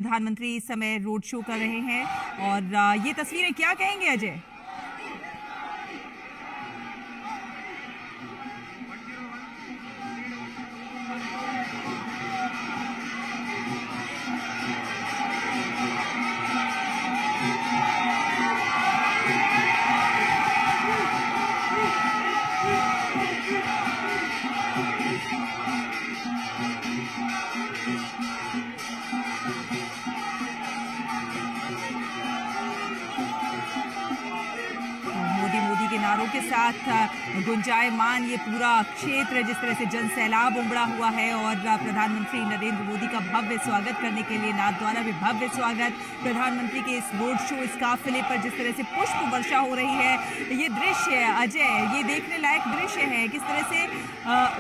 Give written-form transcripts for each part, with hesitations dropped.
प्रधानमंत्री इस समय रोड शो कर रहे हैं और ये तस्वीरें क्या कहेंगे अजय? मोदी मोदी के नारों के साथ गुंजायमान ये पूरा क्षेत्र जिस तरह से जन सैलाब उमड़ा हुआ है और प्रधानमंत्री नरेंद्र मोदी का भव्य स्वागत करने के लिए नाथद्वारा भी भव्य स्वागत। प्रधानमंत्री के इस रोड शो, इस काफिले पर जिस तरह से पुष्प वर्षा हो रही है, ये दृश्य अजय, ये देखने लायक दृश्य है। किस तरह से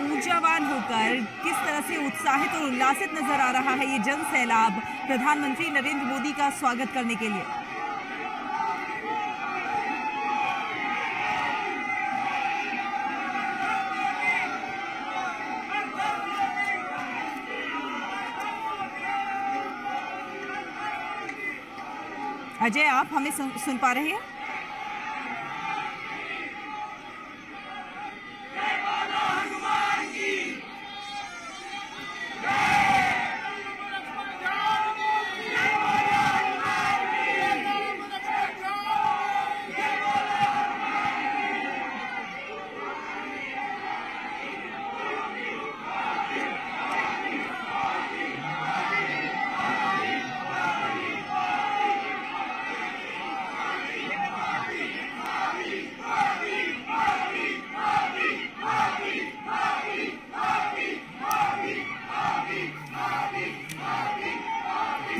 ऊर्जावान होकर, किस तरह से उत्साहित और उल्लासित नजर आ रहा है ये जन सैलाब प्रधानमंत्री नरेंद्र मोदी का स्वागत करने के लिए। अजय, आप हमें सुन पा रहे हैं?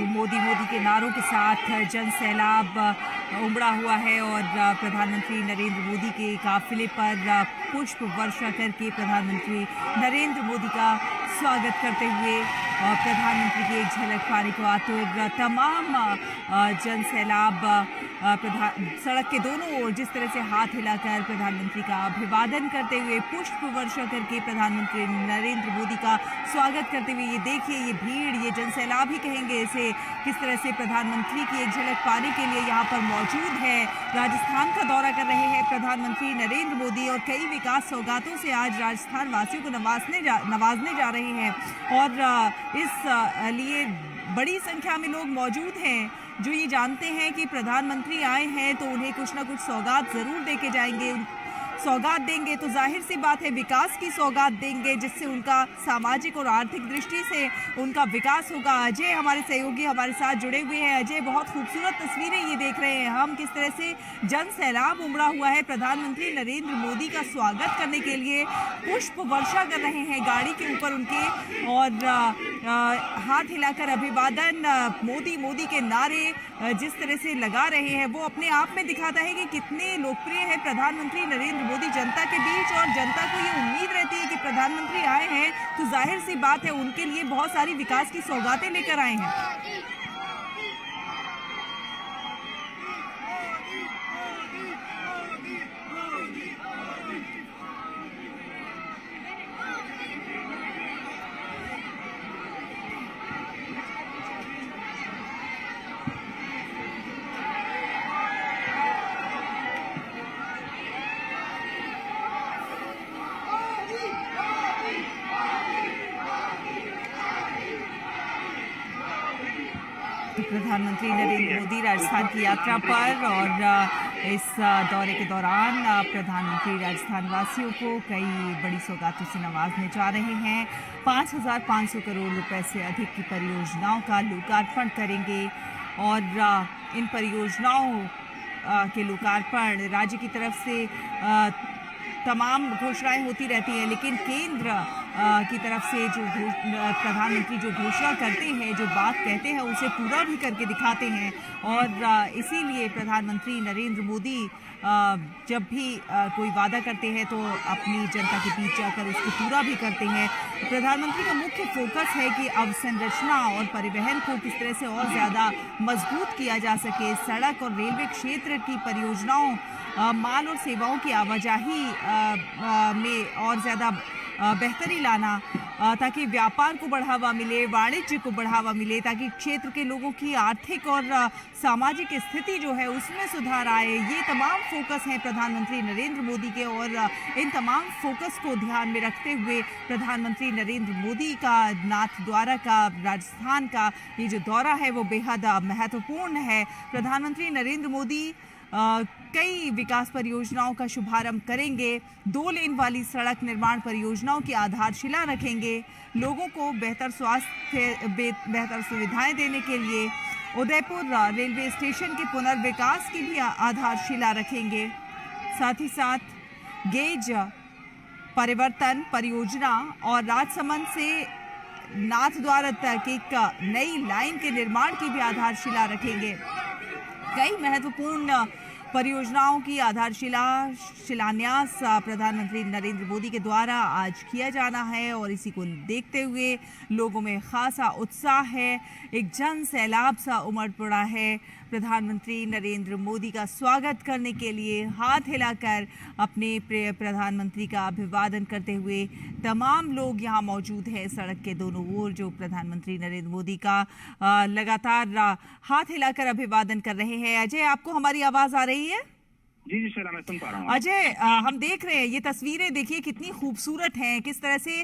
मोदी मोदी के नारों के साथ जन सैलाब उमड़ा हुआ है और प्रधानमंत्री नरेंद्र मोदी के काफिले पर पुष्प वर्षा करके प्रधानमंत्री नरेंद्र मोदी का स्वागत करते हुए प्रधानमंत्री की एक झलक पाने को आतुर तमाम जन सैलाब सड़क के दोनों ओर जिस तरह से हाथ हिलाकर प्रधानमंत्री का अभिवादन करते हुए, पुष्प वर्षा करके प्रधानमंत्री नरेंद्र मोदी का स्वागत करते हुए, ये देखिए ये भीड़, ये जन सैलाब ही कहेंगे इसे, किस तरह से प्रधानमंत्री की एक झलक पाने के लिए यहाँ पर मौजूद है। राजस्थान का दौरा कर रहे हैं प्रधानमंत्री नरेंद्र मोदी और कई विकास सौगातों से आज राजस्थान वासियों को नवाजने जा रहे हैं और इस लिए बड़ी संख्या में लोग मौजूद हैं जो ये जानते हैं कि प्रधानमंत्री आए हैं तो उन्हें कुछ ना कुछ सौगात ज़रूर दे के जाएंगे। सौगात देंगे तो जाहिर सी बात है विकास की सौगात देंगे, जिससे उनका सामाजिक और आर्थिक दृष्टि से उनका विकास होगा। अजय हमारे सहयोगी हमारे साथ जुड़े हुए हैं। अजय, बहुत खूबसूरत तस्वीरें ये देख रहे हैं हम, किस तरह से जन सैलाब उमड़ा हुआ है। प्रधानमंत्री नरेंद्र मोदी का स्वागत करने के लिए पुष्प वर्षा कर रहे हैं गाड़ी के ऊपर उनके और हाथ हिलाकर अभिवादन, मोदी मोदी के नारे जिस तरह से लगा रहे हैं वो अपने आप में दिखाता है कि कितने लोकप्रिय है प्रधानमंत्री नरेंद्र मोदी जनता के बीच। और जनता को ये उम्मीद रहती है कि प्रधानमंत्री आए हैं तो जाहिर सी बात है उनके लिए बहुत सारी विकास की सौगातें लेकर आए हैं। प्रधानमंत्री नरेंद्र मोदी राजस्थान की यात्रा पर और इस दौरे के दौरान प्रधानमंत्री राजस्थान वासियों को कई बड़ी सौगातों से नवाजने जा रहे हैं। 5,500 करोड़ रुपए से अधिक की परियोजनाओं का लोकार्पण करेंगे और इन परियोजनाओं के लोकार्पण राज्य की तरफ से तमाम घोषणाएं होती रहती हैं, लेकिन केंद्र की तरफ से जो प्रधानमंत्री जो घोषणा करते हैं, जो बात कहते हैं, उसे पूरा भी करके दिखाते हैं। और इसीलिए प्रधानमंत्री नरेंद्र मोदी जब भी कोई वादा करते हैं तो अपनी जनता के बीच जाकर उसको पूरा भी करते हैं। प्रधानमंत्री का मुख्य फोकस है कि अवसंरचना और परिवहन को किस तरह से और ज़्यादा मजबूत किया जा सके। सड़क और रेलवे क्षेत्र की परियोजनाओं, माल और सेवाओं की आवाजाही में और ज़्यादा बेहतरी लाना, ताकि व्यापार को बढ़ावा मिले, वाणिज्य को बढ़ावा मिले, ताकि क्षेत्र के लोगों की आर्थिक और सामाजिक स्थिति जो है उसमें सुधार आए। ये तमाम फोकस हैं प्रधानमंत्री नरेंद्र मोदी के, और इन तमाम फोकस को ध्यान में रखते हुए प्रधानमंत्री नरेंद्र मोदी का नाथद्वारा का, राजस्थान का ये जो दौरा है वो बेहद महत्वपूर्ण है। प्रधानमंत्री नरेंद्र मोदी कई विकास परियोजनाओं का शुभारंभ करेंगे, 2 लेन वाली सड़क निर्माण परियोजनाओं की आधारशिला रखेंगे, लोगों को बेहतर स्वास्थ्य, बेहतर सुविधाएं देने के लिए उदयपुर रेलवे स्टेशन के पुनर्विकास की भी आधारशिला रखेंगे। साथ ही साथ गेज परिवर्तन परियोजना और राजसमंद से नाथद्वारा तक एक नई लाइन के निर्माण की भी आधारशिला रखेंगे। कई महत्वपूर्ण परियोजनाओं की आधारशिला शिलान्यास प्रधानमंत्री नरेंद्र मोदी के द्वारा आज किया जाना है, और इसी को देखते हुए लोगों में खासा उत्साह है, एक जन सैलाब सा उमड़ पड़ा है। प्रधानमंत्री नरेंद्र मोदी का स्वागत करने के लिए हाथ हिलाकर अपने प्रिय प्रधानमंत्री का अभिवादन करते हुए तमाम लोग यहाँ मौजूद हैं सड़क के दोनों ओर, जो प्रधानमंत्री नरेंद्र मोदी का लगातार हाथ हिलाकर अभिवादन कर रहे हैं। अजय, आपको हमारी आवाज आ रही है? जी जी शैला, मैं सुन पा रहा हूँ। अजय, हम देख रहे हैं ये तस्वीरें, देखिए कितनी खूबसूरत हैं, किस तरह से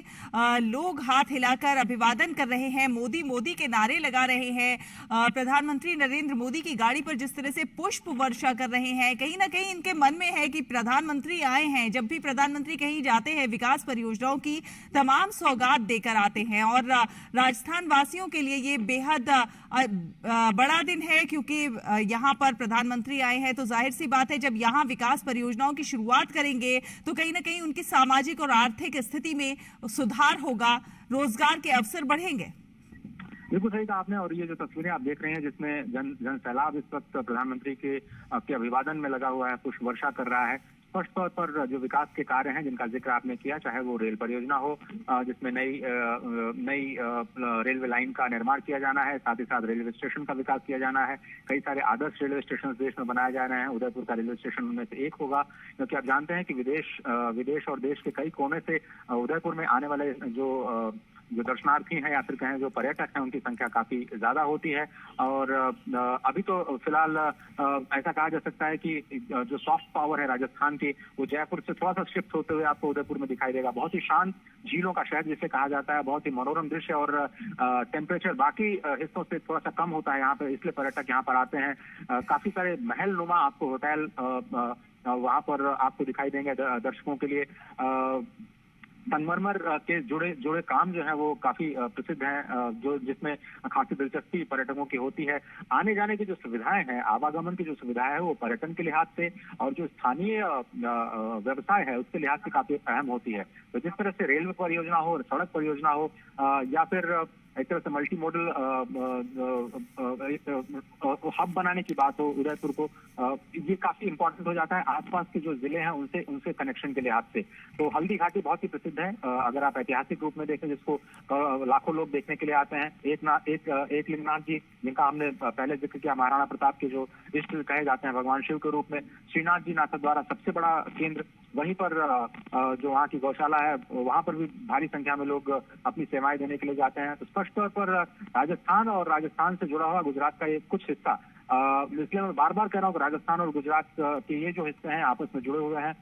लोग हाथ हिलाकर अभिवादन कर रहे हैं, मोदी मोदी के नारे लगा रहे हैं, प्रधानमंत्री नरेंद्र मोदी की गाड़ी पर जिस तरह से पुष्प वर्षा कर रहे हैं। कहीं ना कहीं इनके मन में है कि प्रधानमंत्री आए हैं, जब भी प्रधानमंत्री कहीं जाते हैं विकास परियोजनाओं की तमाम सौगात देकर आते हैं, और राजस्थान वासियों के लिए ये बेहद बड़ा दिन है, क्योंकि यहाँ पर प्रधानमंत्री आए हैं, तो जाहिर सी बात है जब यहाँ विकास परियोजनाओं की शुरुआत करेंगे तो कहीं ना कहीं उनकी सामाजिक और आर्थिक स्थिति में सुधार होगा, रोजगार के अवसर बढ़ेंगे। बिल्कुल सही कहा आपने। और ये जो तस्वीरें आप देख रहे हैं जिसमें जन सैलाब इस वक्त प्रधानमंत्री के अभिवादन में लगा हुआ है, पुष्प वर्षा कर रहा है। स्पष्ट तौर पर जो विकास के कार्य हैं जिनका जिक्र आपने किया, चाहे वो रेल परियोजना हो जिसमें नई रेलवे लाइन का निर्माण किया जाना है, साथ ही साथ रेलवे स्टेशन का विकास किया जाना है। कई सारे आदर्श रेलवे स्टेशन देश में बनाए जा रहे हैं, उदयपुर का रेलवे स्टेशन उनमें से एक होगा, क्योंकि आप जानते हैं कि विदेश और देश के कई कोने से उदयपुर में आने वाले जो दर्शनार्थी हैं या फिर कहें जो पर्यटक हैं उनकी संख्या काफी ज्यादा होती है। और अभी तो फिलहाल ऐसा कहा जा सकता है कि जो सॉफ्ट पावर है राजस्थान की, वो जयपुर से थोड़ा सा शिफ्ट होते हुए आपको उदयपुर में दिखाई देगा। बहुत ही शांत झीलों का शहर जिसे कहा जाता है, बहुत ही मनोरम दृश्य, और टेम्परेचर बाकी हिस्सों से थोड़ा सा कम होता है यहाँ पर, इसलिए पर्यटक यहाँ पर आते हैं। काफी सारे महल नुमा आपको होटल वहां पर आपको दिखाई देंगे दर्शकों के लिए। संगमरमर के जुड़े काम जो है वो काफी प्रसिद्ध हैं, जो जिसमें खासी दिलचस्पी पर्यटकों की होती है। आने जाने की जो सुविधाएं हैं, आवागमन की जो सुविधाएं है, वो पर्यटन के लिहाज से और जो स्थानीय व्यवसाय है उसके लिहाज से काफी अहम होती है। तो जिस तरह से रेलवे परियोजना हो, सड़क परियोजना हो, या फिर एक तरह से मल्टी मॉडल हब बनाने की बात हो उदयपुर को, ये काफी इंपॉर्टेंट हो जाता है आसपास के जो जिले हैं उनसे कनेक्शन के लिहाज से। तो हल्दी घाटी बहुत ही प्रसिद्ध है, अगर आप ऐतिहासिक रूप में देखें, जिसको लाखों लोग देखने के लिए आते हैं। एक लिंगनाथ जी, जिनका हमने पहले जिक्र किया, महाराणा प्रताप के जो इष्ट कहे जाते हैं भगवान शिव के रूप में। श्रीनाथ जी नाथद्वारा सबसे बड़ा केंद्र, वहीं पर जो वहाँ की गौशाला है वहां पर भी भारी संख्या में लोग अपनी सेवाएं देने के लिए जाते हैं। तो स्पष्ट तौर पर राजस्थान और राजस्थान से जुड़ा हुआ गुजरात का ये कुछ हिस्सा, इसलिए मैं बार बार कह रहा हूँ कि राजस्थान और गुजरात के ये जो हिस्से हैं आपस में जुड़े हुए हैं,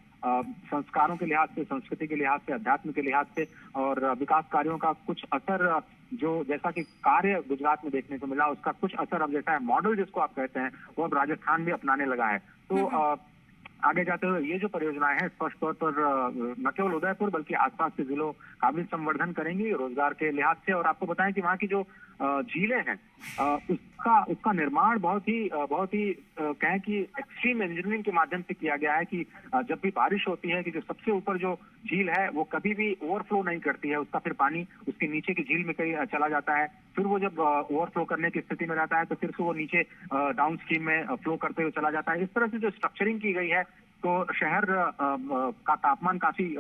संस्कारों के लिहाज से, संस्कृति के लिहाज से, अध्यात्म के लिहाज से, और विकास कार्यों का कुछ असर जो जैसा कि कार्य गुजरात में देखने को मिला, उसका कुछ असर अब जैसा है मॉडल जिसको आप कहते हैं वो अब राजस्थान भी अपनाने लगा है। तो आगे जाते हुए ये जो परियोजनाएं हैं स्पष्ट तौर पर न केवल उदयपुर बल्कि आसपास के जिलों का भी संवर्धन करेंगी रोजगार के लिहाज से। और आपको बताएं कि वहाँ की जो झीलें हैं उसका निर्माण बहुत ही कहें कि एक्सट्रीम इंजीनियरिंग के माध्यम से किया गया है, कि जब भी बारिश होती है कि जो सबसे ऊपर जो झील है वो कभी भी ओवरफ्लो नहीं करती है, उसका फिर पानी उसके नीचे की झील में कहीं चला जाता है। फिर वो जब ओवरफ्लो करने की स्थिति में रहता है तो फिर से वो नीचे डाउन स्ट्रीम में फ्लो करते हुए चला जाता है। इस तरह से जो स्ट्रक्चरिंग की गई है तो शहर का तापमान काफी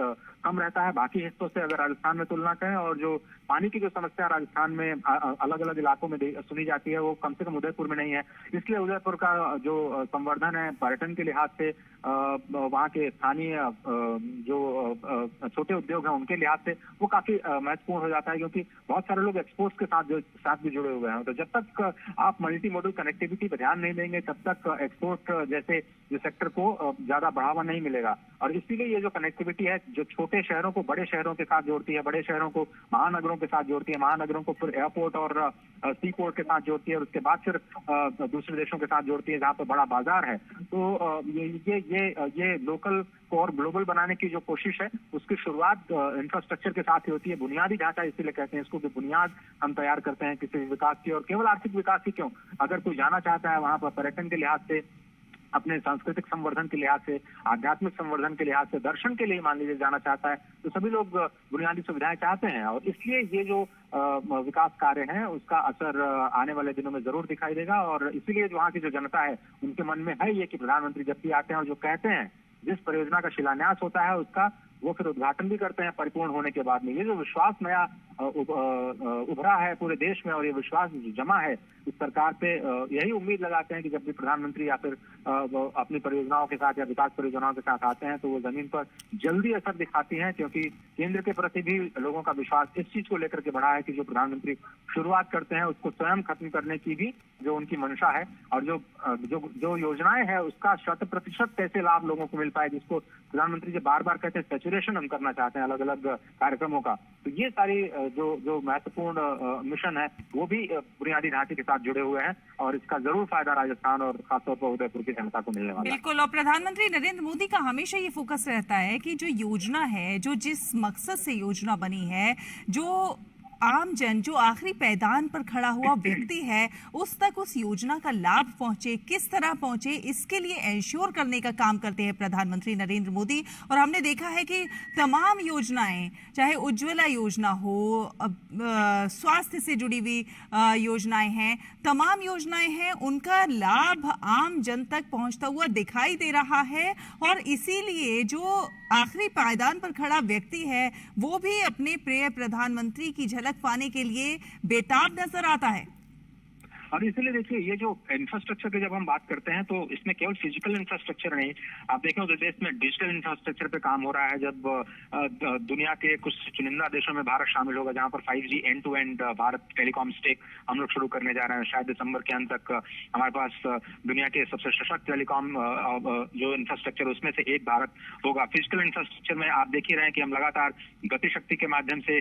कम रहता है बाकी हिस्सों से अगर राजस्थान में तुलना करें। और जो पानी की जो समस्या राजस्थान में अलग अलग इलाकों में सुनी जाती है वो कम से कम उदयपुर में नहीं है। इसलिए उदयपुर का जो संवर्धन है पर्यटन के लिहाज से, वहाँ के स्थानीय जो छोटे उद्योग हैं उनके लिहाज से वो काफी महत्वपूर्ण हो जाता है, क्योंकि बहुत सारे लोग एक्सपोर्ट्स के साथ भी जुड़े हुए हैं। तो जब तक आप मल्टी मॉडल कनेक्टिविटी पर ध्यान नहीं देंगे तब तक एक्सपोर्ट जैसे जो सेक्टर को ज्यादा बढ़ावा नहीं मिलेगा। और इसीलिए ये जो कनेक्टिविटी है जो छोटे शहरों को बड़े शहरों के साथ जोड़ती है, बड़े शहरों को महानगरों के साथ जोड़ती है, महानगरों को फिर एयरपोर्ट और सी पोर्ट के साथ जोड़ती है, और उसके बाद फिर दूसरे देशों के साथ जोड़ती है जहाँ पर बड़ा बाजार है। तो ये लोकल को और ग्लोबल बनाने की जो कोशिश है उसकी शुरुआत इंफ्रास्ट्रक्चर के साथ ही होती है। बुनियादी ढांचा इसीलिए कहते हैं इसको कि बुनियाद हम तैयार करते हैं किसी भी विकास की, और केवल आर्थिक विकास ही क्यों, अगर कोई जाना चाहता है वहां पर पर्यटन के लिहाज से, अपने सांस्कृतिक संवर्धन के लिहाज से, आध्यात्मिक संवर्धन के लिहाज से, दर्शन के लिए मान लीजिए जाना चाहता है, तो सभी लोग बुनियादी सुविधाएं चाहते हैं। और इसलिए ये जो विकास कार्य है उसका असर आने वाले दिनों में जरूर दिखाई देगा। और इसीलिए वहाँ की जो जनता है उनके मन में है ये कि प्रधानमंत्री जब भी आते हैं और जो कहते हैं जिस परियोजना का शिलान्यास होता है उसका वो फिर उद्घाटन भी करते हैं परिपूर्ण होने के बाद में। ये जो विश्वास नया उभरा है पूरे देश में और ये विश्वास जमा है इस सरकार पे, यही उम्मीद लगाते हैं कि जब भी प्रधानमंत्री या फिर अपनी परियोजनाओं के साथ या विकास परियोजनाओं के साथ आते हैं तो वो जमीन पर जल्दी असर दिखाती हैं, क्योंकि केंद्र के प्रति भी लोगों का विश्वास इस चीज को लेकर के बढ़ा है कि जो प्रधानमंत्री शुरुआत करते हैं उसको स्वयं खत्म करने की भी जो उनकी मंशा है, और जो योजनाएं हैं उसका 100% कैसे लाभ लोगों को मिल पाए, जिसको प्रधानमंत्री जी बार बार कहते हैं सैचुरेशन हम करना चाहते हैं अलग अलग कार्यक्रमों का। तो ये सारी जो महत्वपूर्ण मिशन है वो भी बुनियादी ढांचे के साथ जुड़े हुए हैं, और इसका जरूर फायदा राजस्थान और खासतौर पर उदयपुर की जनता को मिलने वाला है। बिल्कुल। और प्रधानमंत्री नरेंद्र मोदी का हमेशा ये फोकस रहता है कि जो योजना है, जो जिस मकसद से योजना बनी है, जो आम जन, जो आखिरी पैदान पर खड़ा हुआ व्यक्ति है, उस तक उस योजना का लाभ पहुंचे, किस तरह पहुंचे, इसके लिए इंश्योर करने का काम करते हैं प्रधानमंत्री नरेंद्र मोदी। और हमने देखा है कि तमाम योजनाएं, चाहे उज्ज्वला योजना हो, स्वास्थ्य से जुड़ी हुई योजनाएं हैं, तमाम योजनाएं हैं, उनका लाभ आम जन तक पहुंचता हुआ दिखाई दे रहा है। और इसीलिए जो आखिरी पायदान पर खड़ा व्यक्ति है वो भी अपने प्रिय प्रधानमंत्री की झलक पाने के लिए बेताब नजर आता है। और इसलिए देखिए ये जो इंफ्रास्ट्रक्चर की जब हम बात करते हैं तो इसमें केवल फिजिकल इंफ्रास्ट्रक्चर नहीं, आप देखें तो देश में डिजिटल इंफ्रास्ट्रक्चर पे काम हो रहा है। जब दुनिया के कुछ चुनिंदा देशों में भारत शामिल होगा जहां पर 5G end to end Bharat telecom stack हम लोग शुरू करने जा रहे हैं, शायद दिसंबर के अंत तक हमारे पास दुनिया के सबसे सशक्त टेलीकॉम जो इंफ्रास्ट्रक्चर उसमें से एक भारत होगा। फिजिकल इंफ्रास्ट्रक्चर में आप देख ही रहे हैं कि हम लगातार गति शक्ति के माध्यम से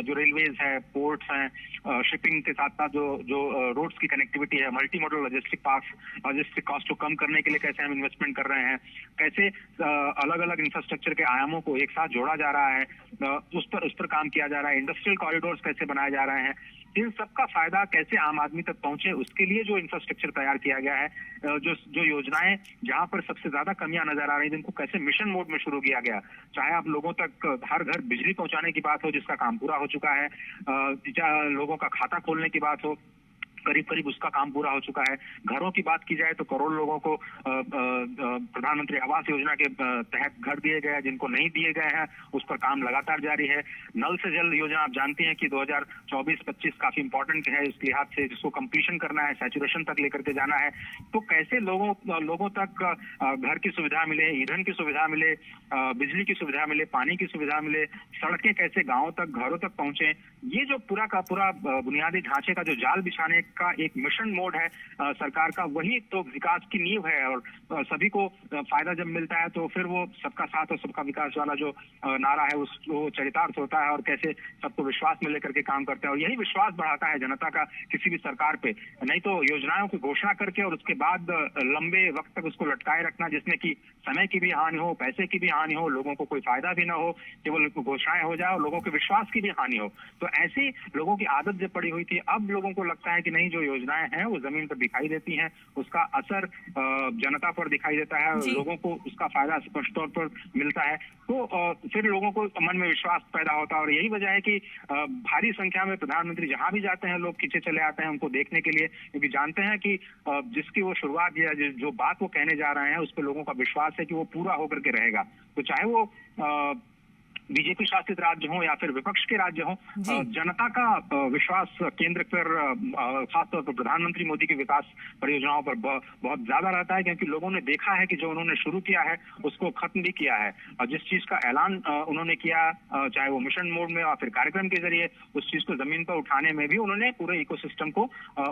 जो रेलवेज है, पोर्ट्स हैं, शिपिंग के साथ साथ जो रोड्स की कनेक्टिविटी है, मल्टी मॉडल लॉजिस्टिक कॉस्ट को कम करने के लिए कैसे हम इन्वेस्टमेंट कर रहे हैं, कैसे अलग अलग इंफ्रास्ट्रक्चर के आयामों को एक साथ जोड़ा जा रहा है, उस पर काम किया जा रहा है, इंडस्ट्रियल कॉरिडोर्स कैसे बनाए जा रहे हैं, इन सब का फायदा कैसे आम आदमी तक पहुंचे, उसके लिए जो इंफ्रास्ट्रक्चर तैयार किया गया है, जो योजनाएं जहां पर सबसे ज्यादा कमियां नजर आ रही हैं जिनको कैसे मिशन मोड में शुरू किया गया, चाहे आप लोगों तक हर घर बिजली पहुंचाने की बात हो जिसका काम पूरा हो चुका है, चाहे लोगों का खाता खोलने की बात हो, करीब करीब उसका काम पूरा हो चुका है। घरों की बात की जाए तो करोड़ लोगों को प्रधानमंत्री आवास योजना के तहत घर दिए गए हैं, जिनको नहीं दिए गए हैं उस पर काम लगातार जारी है। नल से जल योजना आप जानते हैं कि 2024-25 काफी इंपॉर्टेंट है इस लिहाज से, जिसको कंप्लीशन करना है, सैचुरेशन तक लेकर के जाना है। तो कैसे लोगों तक घर की सुविधा मिले, ईंधन की सुविधा मिले, बिजली की सुविधा मिले, पानी की सुविधा मिले, सड़कें कैसे गाँव तक, घरों तक पहुंचे, ये जो पूरा का पूरा बुनियादी ढांचे का जो जाल बिछाने का एक मिशन मोड है सरकार का, वही तो विकास की नींव है। और सभी को फायदा जब मिलता है तो फिर वो सबका साथ और सबका विकास वाला जो नारा है वो चरितार्थ होता है, और कैसे सबको विश्वास में लेकर के काम करते हैं। और यही विश्वास बढ़ाता है जनता का किसी भी सरकार पे। नहीं तो योजनाओं की घोषणा करके और उसके बाद लंबे वक्त तक उसको लटकाए रखना, जिसमें कि समय की भी हानि हो, पैसे की भी हानि हो, लोगों को कोई फायदा भी ना हो, केवल घोषणाएं हो जाए और लोगों के विश्वास की भी हानि हो, तो ऐसी लोगों की आदत जब पड़ी हुई थी। अब लोगों को लगता है कि नई जो योजनाएं हैं वो जमीन पर दिखाई देती हैं, उसका असर जनता पर दिखाई देता है, लोगों को उसका फायदा स्पष्ट तौर पर मिलता है, तो फिर लोगों को मन में विश्वास पैदा होता है। और यही वजह है कि भारी संख्या में प्रधानमंत्री जहां भी जाते हैं लोग खींचे चले आते हैं उनको देखने के लिए, क्योंकि जानते हैं कि जिसकी वो शुरुआत या जो बात वो कहने जा रहे हैं उस पर लोगों का विश्वास है कि वो पूरा होकर के रहेगा। तो चाहे वो बीजेपी शासित राज्य हो या फिर विपक्ष के राज्य हो, जनता का विश्वास केंद्र पर खासतौर पर प्रधानमंत्री मोदी की विकास परियोजनाओं पर बहुत ज्यादा रहता है, क्योंकि लोगों ने देखा है कि जो उन्होंने शुरू किया है उसको खत्म भी किया है, और जिस चीज का ऐलान उन्होंने किया, चाहे वो मिशन मोड में या फिर कार्यक्रम के जरिए, उस चीज को जमीन पर उठाने में भी उन्होंने पूरे इकोसिस्टम को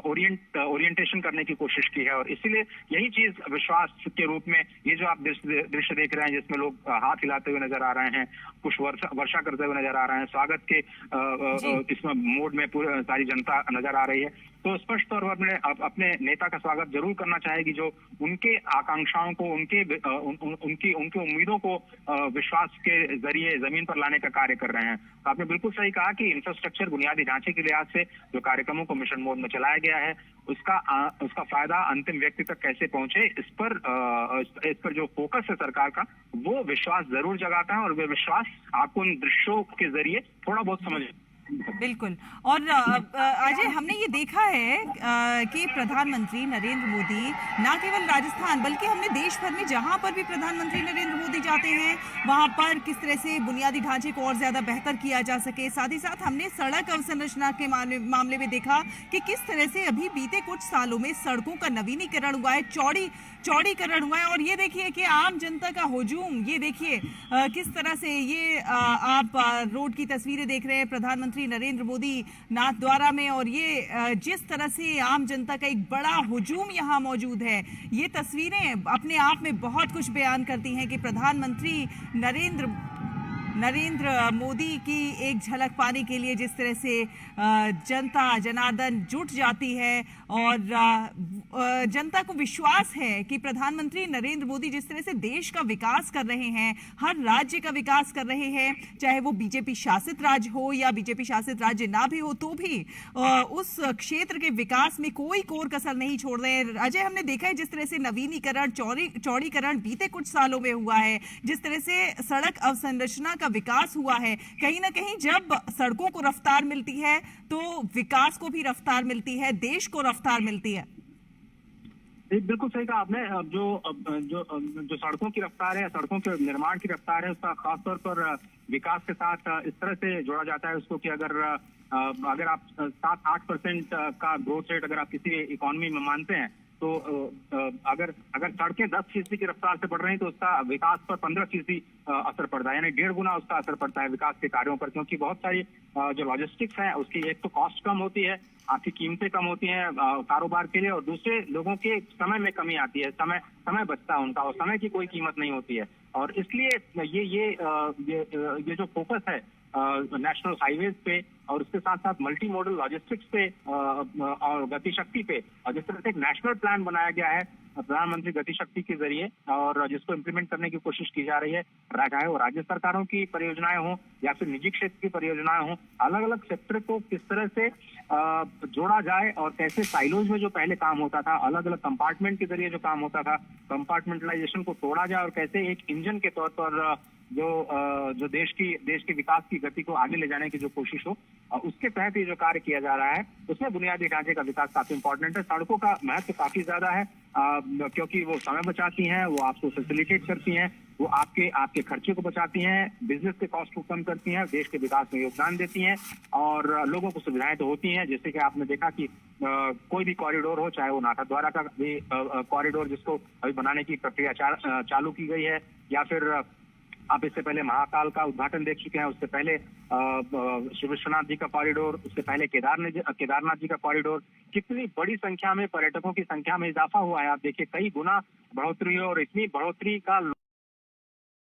ओरिएंटेशन करने की कोशिश की है। और इसीलिए यही चीज विश्वास के रूप में ये जो आप दृश्य देख रहे हैं जिसमें लोग हाथ हिलाते हुए नजर आ रहे हैं, पुष्प वर्षा करते हुए नजर आ रहे हैं, स्वागत के इसमें मोड में पूरी सारी जनता नजर आ रही है, तो स्पष्ट तौर पर अपने नेता का स्वागत जरूर करना चाहेगी जो उनके आकांक्षाओं को, उनकी उम्मीदों को विश्वास के जरिए जमीन पर लाने का कार्य कर रहे हैं। तो आपने बिल्कुल सही कहा कि इंफ्रास्ट्रक्चर, बुनियादी ढांचे के लिहाज से जो कार्यक्रमों को मिशन मोड में चलाया गया है उसका फायदा अंतिम व्यक्ति तक कैसे पहुंचे, इस पर जो फोकस है सरकार का, वो विश्वास जरूर जगाता है, और वे विश्वास आपको इन दृश्यों के जरिए थोड़ा बहुत समझ। बिल्कुल। और अजय, हमने ये देखा है कि प्रधानमंत्री नरेंद्र मोदी ना केवल राजस्थान बल्कि हमने देश भर में जहां पर भी प्रधानमंत्री नरेंद्र मोदी जाते हैं वहां पर किस तरह से बुनियादी ढांचे को और ज्यादा बेहतर किया जा सके। साथ ही साथ हमने सड़क अवसंरचना के मामले में देखा कि किस तरह से अभी बीते कुछ सालों में सड़कों का नवीनीकरण हुआ है, चौड़ीकरण हुआ है। और ये देखिए कि आम जनता का हुजूम, ये देखिए किस तरह से ये आप रोड की तस्वीरें देख रहे हैं प्रधानमंत्री नरेंद्र मोदी नाथद्वारा में, और ये जिस तरह से आम जनता का एक बड़ा हुजूम यहाँ मौजूद है, ये तस्वीरें अपने आप में बहुत कुछ बयान करती हैं कि प्रधानमंत्री नरेंद्र मोदी की एक झलक पाने के लिए जिस तरह से जनता जनार्दन जुट जाती है, और जनता को विश्वास है कि प्रधानमंत्री नरेंद्र मोदी जिस तरह से देश का विकास कर रहे हैं, हर राज्य का विकास कर रहे हैं, चाहे वो बीजेपी शासित राज्य हो या बीजेपी शासित राज्य ना भी हो, तो भी उस क्षेत्र के विकास में कोई कोर कसर नहीं छोड़ रहे हैं। अजय, हमने देखा है जिस तरह से नवीनीकरण, चौड़ीकरण बीते कुछ सालों में हुआ है, जिस तरह से सड़क अवसंरचना का विकास हुआ है, कहीं ना कहीं जब सड़कों को रफ्तार मिलती है तो विकास को भी रफ्तार मिलती है, देश को रफ्तार मिलती है। बिल्कुल सही कहा आपने। जो सड़कों की रफ्तार है, सड़कों के निर्माण की रफ्तार है, उसका खासतौर पर विकास के साथ इस तरह से जोड़ा जाता है उसको कि अगर आप 7-8% का ग्रोथ रेट अगर आप किसी इकोनॉमी में मानते हैं, तो अगर सड़कें 10% की रफ्तार से बढ़ रही हैं तो उसका विकास पर 15% असर पड़ता है, यानी 1.5 गुना उसका असर पड़ता है विकास के कार्यों पर, क्योंकि बहुत सारी जो लॉजिस्टिक्स है उसकी एक तो कॉस्ट कम होती है, आपकी कीमतें कम होती हैं कारोबार के लिए, और दूसरे लोगों के समय में कमी आती है, समय बचता है उनका, और समय की कोई कीमत नहीं होती है। और इसलिए ये जो फोकस है नेशनल हाईवेज पे और उसके साथ साथ मल्टी मॉडल लॉजिस्टिक्स पे और गति शक्ति पे, और जिस तरह से एक नेशनल प्लान बनाया गया है प्रधानमंत्री गति शक्ति के जरिए, और जिसको इम्प्लीमेंट करने की कोशिश की जा रही है, चाहे वो राज्य सरकारों की परियोजनाएं हो या फिर निजी क्षेत्र की परियोजनाएं हो, अलग अलग सेक्टर को किस तरह से जोड़ा जाए, और कैसे साइलोज में जो पहले काम होता था, अलग अलग कंपार्टमेंट के जरिए जो काम होता था, कंपार्टमेंटलाइजेशन को तोड़ा जाए, और कैसे एक इंजन के तौर पर जो देश के विकास की गति को आगे ले जाने की जो कोशिश हो, उसके तहत ये जो कार्य किया जा रहा है, उसमें बुनियादी ढांचे का विकास काफी इंपॉर्टेंट है। सड़कों का महत्व काफी ज्यादा है, क्योंकि वो समय बचाती हैं, वो आपको फैसिलिटेट करती हैं, वो आपके खर्चे को बचाती हैं, बिजनेस के कॉस्ट को कम करती हैं, देश के विकास में योगदान देती हैं, और लोगों को सुविधाएं तो होती हैं, जैसे कि आपने देखा कि कोई भी कॉरिडोर हो, चाहे वो नाथद्वारा का भी कॉरिडोर जिसको अभी बनाने की प्रक्रिया चालू की गई है, या फिर आप इससे पहले महाकाल का उद्घाटन देख चुके हैं, उससे पहले शिव विश्वनाथ जी का कॉरिडोर, उससे पहले केदारनाथ जी का कॉरिडोर, कितनी बड़ी संख्या में पर्यटकों की संख्या में इजाफा हुआ है। आप देखिए कई गुना बढ़ोतरी है, और इतनी बढ़ोतरी का